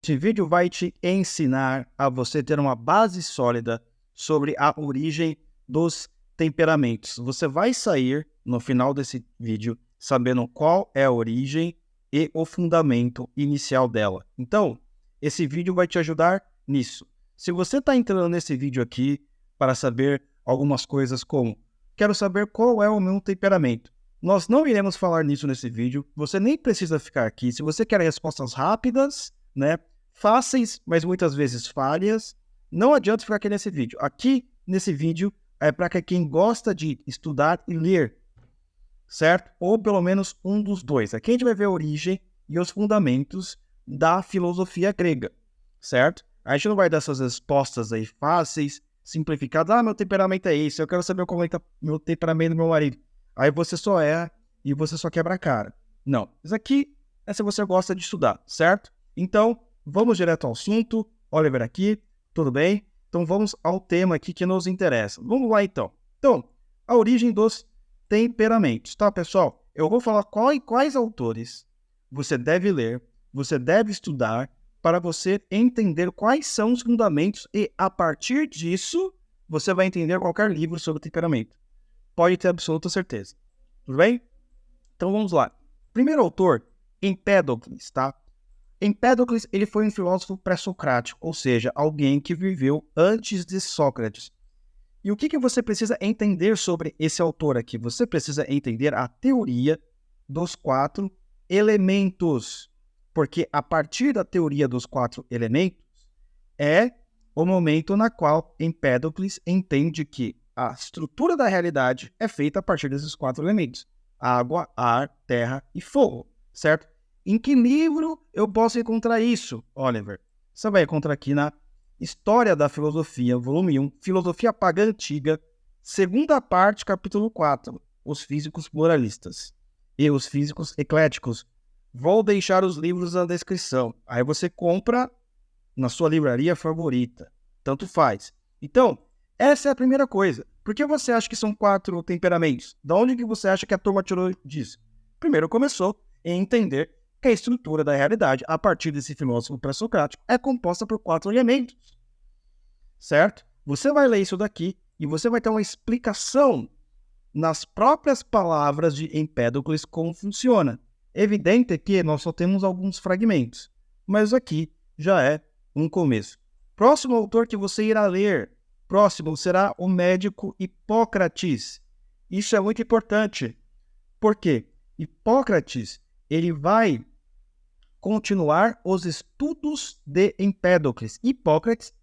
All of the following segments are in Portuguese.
Esse vídeo vai te ensinar a você ter uma base sólida sobre a origem dos temperamentos. Você vai sair no final desse vídeo sabendo qual é a origem e o fundamento inicial dela. Então, esse vídeo vai te ajudar nisso. Se você está entrando nesse vídeo aqui para saber algumas coisas como quero saber qual é o meu temperamento, nós não iremos falar nisso nesse vídeo. Você nem precisa ficar aqui. Se você quer respostas rápidas, né, fáceis, mas muitas vezes falhas, não adianta ficar aqui nesse vídeo. Aqui, nesse vídeo, é para quem gosta de estudar e ler, certo? Ou pelo menos um dos dois. Aqui a gente vai ver a origem e os fundamentos da filosofia grega, certo? A gente não vai dar essas respostas aí fáceis, simplificadas. Ah, meu temperamento é esse, eu quero saber como é que tá meu temperamento do meu marido. Aí você só erra e você só quebra a cara. Não, isso aqui é se você gosta de estudar, certo? Então, vamos direto ao assunto. Oliver aqui, tudo bem? Então vamos ao tema aqui que nos interessa. Vamos lá então. Então, a origem dos temperamentos, tá, pessoal? Eu vou falar quais autores você deve ler, você deve estudar para você entender quais são os fundamentos e, a partir disso, você vai entender qualquer livro sobre temperamento. Pode ter absoluta certeza. Tudo bem? Então vamos lá. Primeiro autor, Empédocles, tá? Empédocles, ele foi um filósofo pré-socrático, ou seja, alguém que viveu antes de Sócrates. E o que você precisa entender sobre esse autor aqui? Você precisa entender a teoria dos 4 elementos, porque a partir da teoria dos 4 elementos é o momento na qual Empédocles entende que a estrutura da realidade é feita a partir desses 4 elementos: água, ar, terra e fogo, certo? Em que livro eu posso encontrar isso, Oliver? Você vai encontrar aqui na História da Filosofia, volume 1, Filosofia Pagã Antiga, segunda parte, capítulo 4, Os Físicos Pluralistas e os Físicos Ecléticos. Vou deixar os livros na descrição. Aí você compra na sua livraria favorita. Tanto faz. Então, essa é a primeira coisa. Por que você acha que são 4 temperamentos? Da onde que você acha que a turma tirou disso? Primeiro começou em entender que a estrutura da realidade, a partir desse filósofo pré-socrático, é composta por 4 elementos. Certo? Você vai ler isso daqui e você vai ter uma explicação nas próprias palavras de Empédocles como funciona. Evidente que nós só temos alguns fragmentos, mas aqui já é um começo. Próximo autor que você irá ler, próximo será o médico Hipócrates. Isso é muito importante. Por quê? Hipócrates, ele vai continuar os estudos de Empédocles. Hipócrates,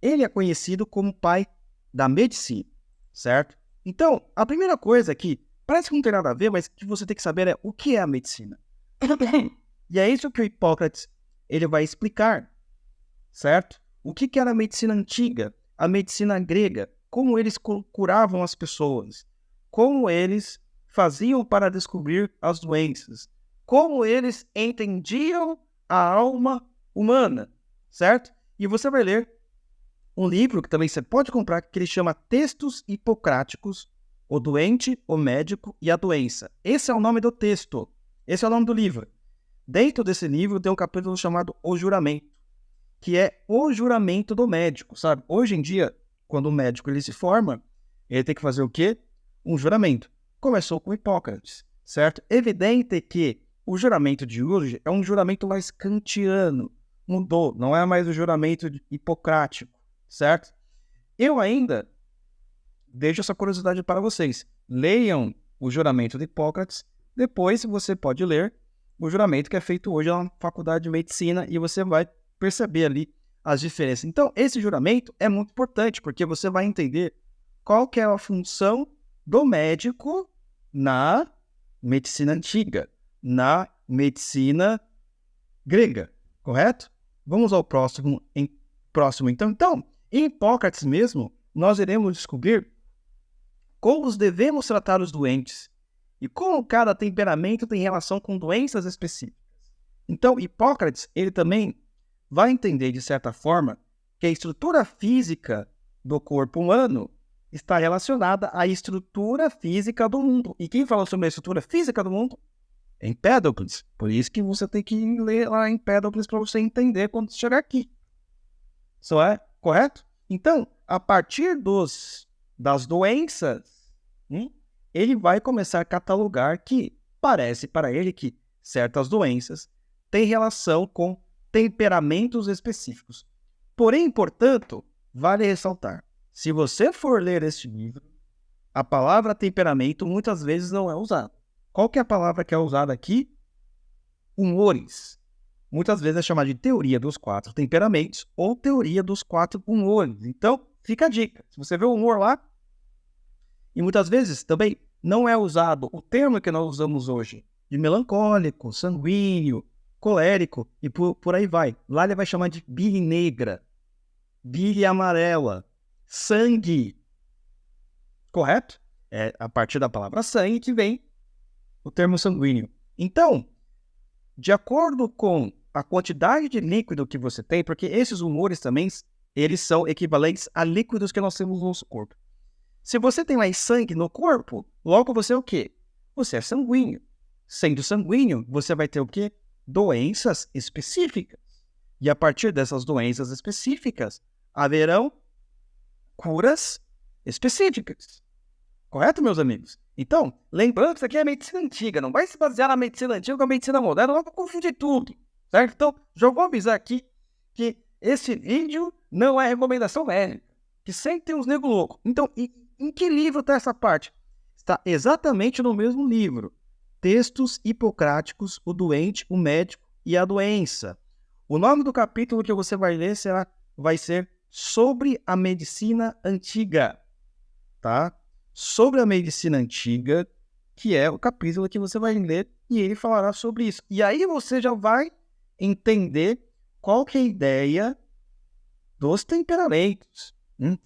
ele é conhecido como pai da medicina, certo? Então, a primeira coisa aqui, parece que não tem nada a ver, mas o que você tem que saber é o que é a medicina. E é isso que o Hipócrates ele vai explicar, certo? O que era a medicina antiga, a medicina grega, como eles curavam as pessoas, como eles faziam para descobrir as doenças, como eles entendiam a alma humana, certo? E você vai ler um livro que também você pode comprar, que ele chama Textos Hipocráticos, o doente, o médico e a doença. Esse é o nome do texto, esse é o nome do livro. Dentro desse livro tem um capítulo chamado O Juramento, que é o juramento do médico, sabe? Hoje em dia, quando o médico ele se forma, ele tem que fazer o quê? Um juramento. Começou com Hipócrates, certo? Evidente que o juramento de hoje é um juramento mais kantiano, mudou, não é mais o juramento hipocrático, certo? Eu ainda deixo essa curiosidade para vocês. Leiam o juramento de Hipócrates, depois você pode ler o juramento que é feito hoje na Faculdade de Medicina e você vai perceber ali as diferenças. Então, esse juramento é muito importante, porque você vai entender qual que é a função do médico na medicina antiga, na medicina grega, correto? Vamos ao próximo então. Então, em Hipócrates mesmo, nós iremos descobrir como devemos tratar os doentes e como cada temperamento tem relação com doenças específicas. Então, Hipócrates, ele também vai entender, de certa forma, que a estrutura física do corpo humano está relacionada à estrutura física do mundo. E quem falou sobre a estrutura física do mundo? Empédocles. Por isso que você tem que ler lá Empédocles para você entender quando chegar aqui. Isso é correto? Então, a partir das doenças, ele vai começar a catalogar que parece para ele que certas doenças têm relação com temperamentos específicos. Porém, portanto, vale ressaltar, se você for ler este livro, a palavra temperamento muitas vezes não é usada. Qual que é a palavra que é usada aqui? Humores. Muitas vezes é chamada de teoria dos 4 temperamentos ou teoria dos 4 humores. Então, fica a dica. Se você vê o humor lá, e muitas vezes também não é usado o termo que nós usamos hoje, de melancólico, sanguíneo, colérico e por aí vai. Lá ele vai chamar de bile negra, bile amarela, sangue. Correto? É a partir da palavra sangue que vem o termo sanguíneo. Então, de acordo com a quantidade de líquido que você tem, porque esses humores também, eles são equivalentes a líquidos que nós temos no nosso corpo. Se você tem mais sangue no corpo, logo você é o quê? Você é sanguíneo. Sendo sanguíneo, você vai ter o quê? Doenças específicas. E a partir dessas doenças específicas, haverão curas específicas. Correto, meus amigos? Então, lembrando que isso aqui é medicina antiga, não vai se basear na medicina antiga com a medicina moderna, não vai confundir tudo, certo? Então, já vou avisar aqui que esse vídeo não é recomendação médica, que sempre tem uns nego loucos. Então, em que livro está essa parte? Está exatamente no mesmo livro. Textos Hipocráticos, o doente, o médico e a doença. O nome do capítulo que você vai ler vai ser Sobre a Medicina Antiga, tá? Sobre a medicina antiga, que é o capítulo que você vai ler, e ele falará sobre isso. E aí você já vai entender qual que é a ideia dos temperamentos.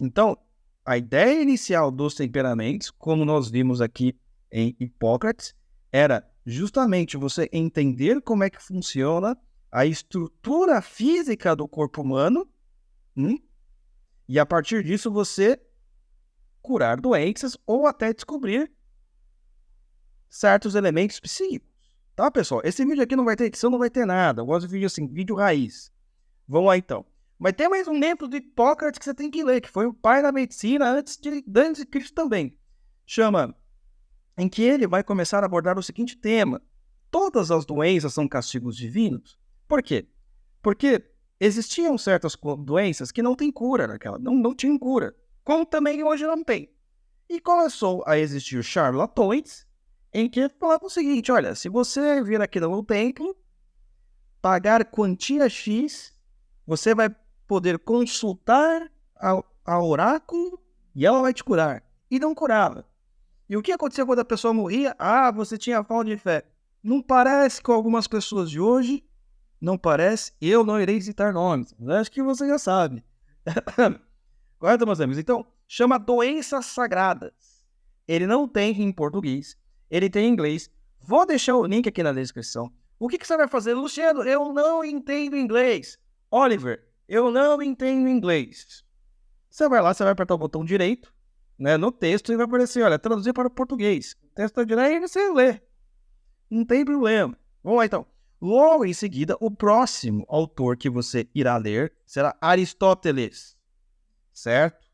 Então, a ideia inicial dos temperamentos, como nós vimos aqui em Hipócrates, era justamente você entender como é que funciona a estrutura física do corpo humano, e a partir disso você curar doenças ou até descobrir certos elementos psíquicos. Tá, pessoal? Esse vídeo aqui não vai ter edição, não vai ter nada. Eu gosto de vídeo assim, vídeo raiz. Vamos lá, então. Mas tem mais um livro do Hipócrates que você tem que ler, que foi o pai da medicina antes de Cristo também. Chama, em que ele vai começar a abordar o seguinte tema. Todas as doenças são castigos divinos. Por quê? Porque existiam certas doenças que não têm cura naquela, não tinham cura. Como também hoje não tem. E começou a existir charlatões em que falavam o seguinte, olha, se você vir aqui no meu templo, pagar quantia X, você vai poder consultar a oráculo e ela vai te curar. E não curava. E o que acontecia quando a pessoa morria? Ah, você tinha falta de fé. Não parece com algumas pessoas de hoje? Não parece? Eu não irei citar nomes. Acho que você já sabe. Correto, meus amigos? Então, chama doenças sagradas. Ele não tem em português. Ele tem em inglês. Vou deixar o link aqui na descrição. O que você vai fazer? Luciano, eu não entendo inglês. Oliver, eu não entendo inglês. Você vai lá, você vai apertar o botão direito, né, no texto e vai aparecer, olha, traduzir para o português. O texto está direito e você lê. Não tem problema. Vamos lá, então. Logo em seguida, o próximo autor que você irá ler será Aristóteles. Certo?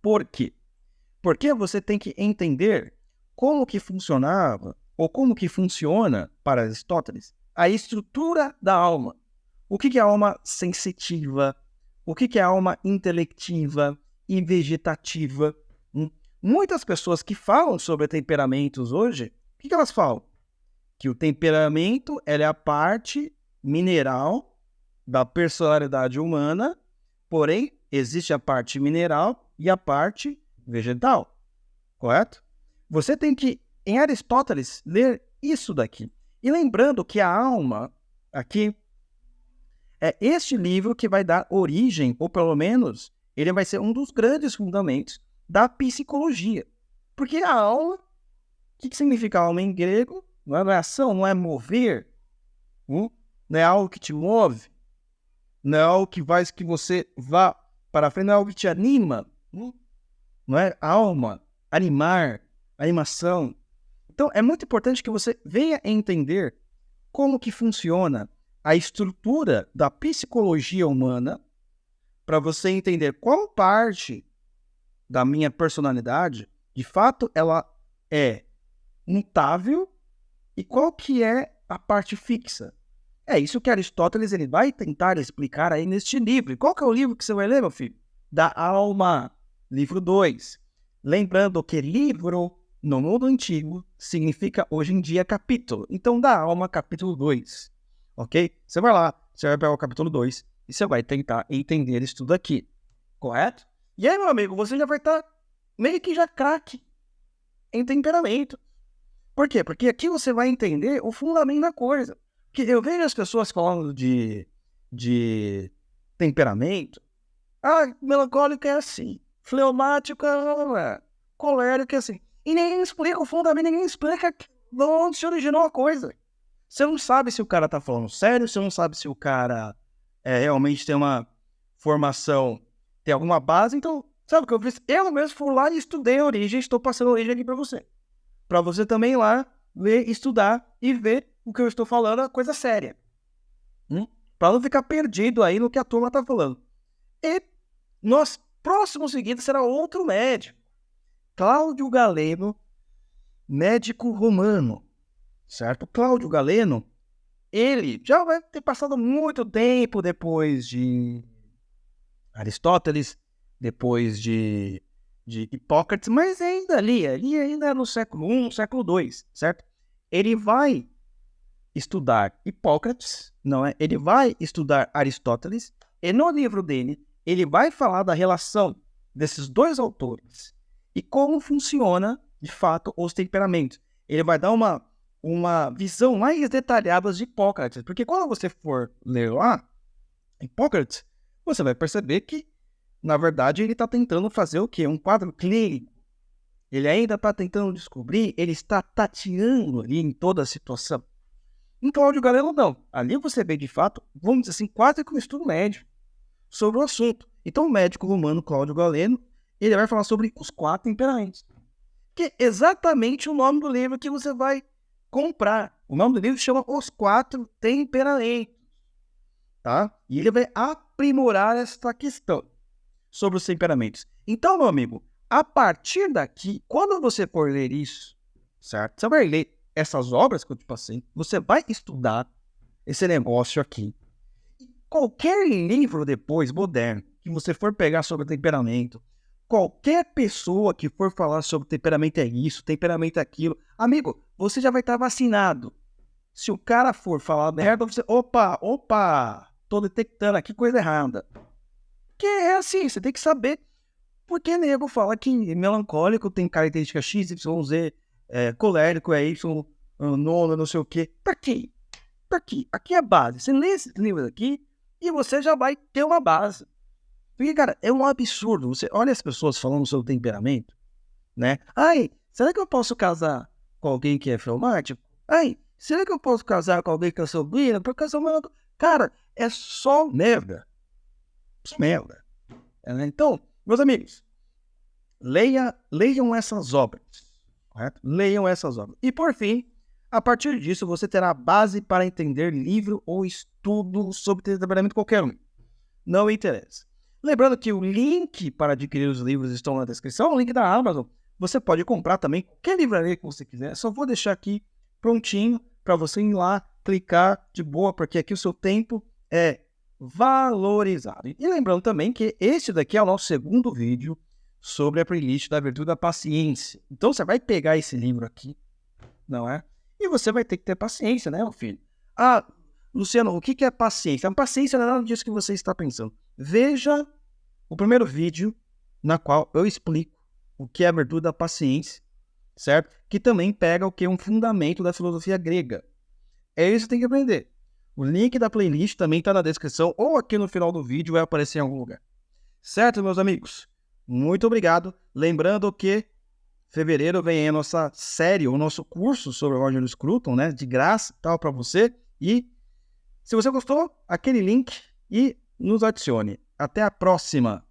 Por quê? Porque você tem que entender como que funcionava, ou como que funciona, para Aristóteles, a estrutura da alma. O que é a alma sensitiva? O que é a alma intelectiva e vegetativa? Muitas pessoas que falam sobre temperamentos hoje, o que elas falam? Que o temperamento é a parte mineral da personalidade humana, porém, existe a parte mineral e a parte vegetal, correto? Você tem que, em Aristóteles, ler isso daqui. E lembrando que a alma, aqui, é este livro que vai dar origem, ou pelo menos, ele vai ser um dos grandes fundamentos da psicologia. Porque a alma, o que significa alma em grego? Não é ação, não é mover, não é algo que te move, não é algo que faz que você vá para frente, não é algo que te anima, não é alma, animar, animação. Então, é muito importante que você venha entender como que funciona a estrutura da psicologia humana para você entender qual parte da minha personalidade, de fato, ela é mutável e qual que é a parte fixa. É isso que Aristóteles ele vai tentar explicar aí neste livro. E qual que é o livro que você vai ler, meu filho? Da Alma, livro 2. Lembrando que livro, no mundo antigo, significa hoje em dia capítulo. Então, da Alma, capítulo 2. Ok? Você vai lá, você vai pegar o capítulo 2 e você vai tentar entender isso tudo aqui. Correto? E aí, meu amigo, você já vai estar meio que já craque em temperamento. Por quê? Porque aqui você vai entender o fundamento da coisa. Porque eu vejo as pessoas falando de temperamento. Ah, melancólico é assim. Fleumático é colérico é assim. E ninguém explica o fundamento, ninguém explica de onde se originou a coisa. Você não sabe se o cara tá falando sério, você não sabe se o cara realmente tem uma formação, tem alguma base. Então, sabe o que eu fiz? Eu mesmo fui lá e estudei a origem, estou passando a origem aqui para você. Para você também ir lá, ler, estudar e ver o que eu estou falando é coisa séria. Para não ficar perdido aí no que a turma tá falando. E nosso próximo seguido será outro médico. Cláudio Galeno, médico romano. Certo? Cláudio Galeno, ele já vai ter passado muito tempo depois de Aristóteles, depois de Hipócrates, mas ainda ali ainda no século I, século II, certo? Ele vai estudar Hipócrates, não é? Ele vai estudar Aristóteles, e no livro dele, ele vai falar da relação desses dois autores e como funciona, de fato, os temperamentos. Ele vai dar uma visão mais detalhada de Hipócrates, porque quando você for ler lá Hipócrates, você vai perceber que, na verdade, ele está tentando fazer o quê? Um quadro clínico. Ele ainda está tentando descobrir, ele está tateando ali em toda a situação. Em Cláudio Galeno, não. Ali você vê, de fato, vamos dizer assim, quase que um estudo médico sobre o assunto. Então, o médico romano Cláudio Galeno, ele vai falar sobre os 4 temperamentos. Que é exatamente o nome do livro que você vai comprar. O nome do livro chama Os 4 Temperamentos. Tá? E ele vai aprimorar essa questão sobre os temperamentos. Então, meu amigo, a partir daqui, quando você for ler isso, certo? Você vai ler essas obras que eu te passei, você vai estudar esse negócio aqui. Qualquer livro depois, moderno, que você for pegar sobre temperamento, qualquer pessoa que for falar sobre temperamento é isso, temperamento é aquilo, amigo, você já vai estar vacinado. Se o cara for falar merda, você, opa, tô detectando aqui coisa errada. Porque é assim, você tem que saber porque nego fala que melancólico tem característica X, Y, Z, colérico é Y, nono, não sei o quê. Pra quê? Aqui é a base. Você lê esses livros aqui e você já vai ter uma base. Porque, cara, é um absurdo. Você olha as pessoas falando sobre temperamento, né? Ai, será que eu posso casar com alguém que é fleumático? Ai, será que eu posso casar com alguém que é sanguíneo? Porque eu sou melancólico. Cara, é só merda. Merda. Então, meus amigos, leiam essas obras. Correto? Leiam essas obras. E, por fim, a partir disso, você terá base para entender livro ou estudo sobre temperamento qualquer um. Não interessa. Lembrando que o link para adquirir os livros estão na descrição, o link da Amazon. Você pode comprar também qualquer livraria que você quiser. Só vou deixar aqui prontinho para você ir lá, clicar de boa, porque aqui o seu tempo é valorizado. E lembrando também que esse daqui é o nosso segundo vídeo sobre a playlist da virtude da paciência. Então você vai pegar esse livro aqui, não é? E você vai ter que ter paciência, né, meu filho? Ah, Luciano, o que é paciência? A paciência não é nada disso que você está pensando. Veja o primeiro vídeo na qual eu explico o que é a virtude da paciência, certo? Que também pega o que é um fundamento da filosofia grega. É isso que você tem que aprender. O link da playlist também está na descrição ou aqui no final do vídeo vai aparecer em algum lugar. Certo, meus amigos? Muito obrigado. Lembrando que fevereiro vem aí a nossa série, o nosso curso sobre o Roger Scruton, né? De graça, tal, para você. E se você gostou, aquele link e nos adicione. Até a próxima!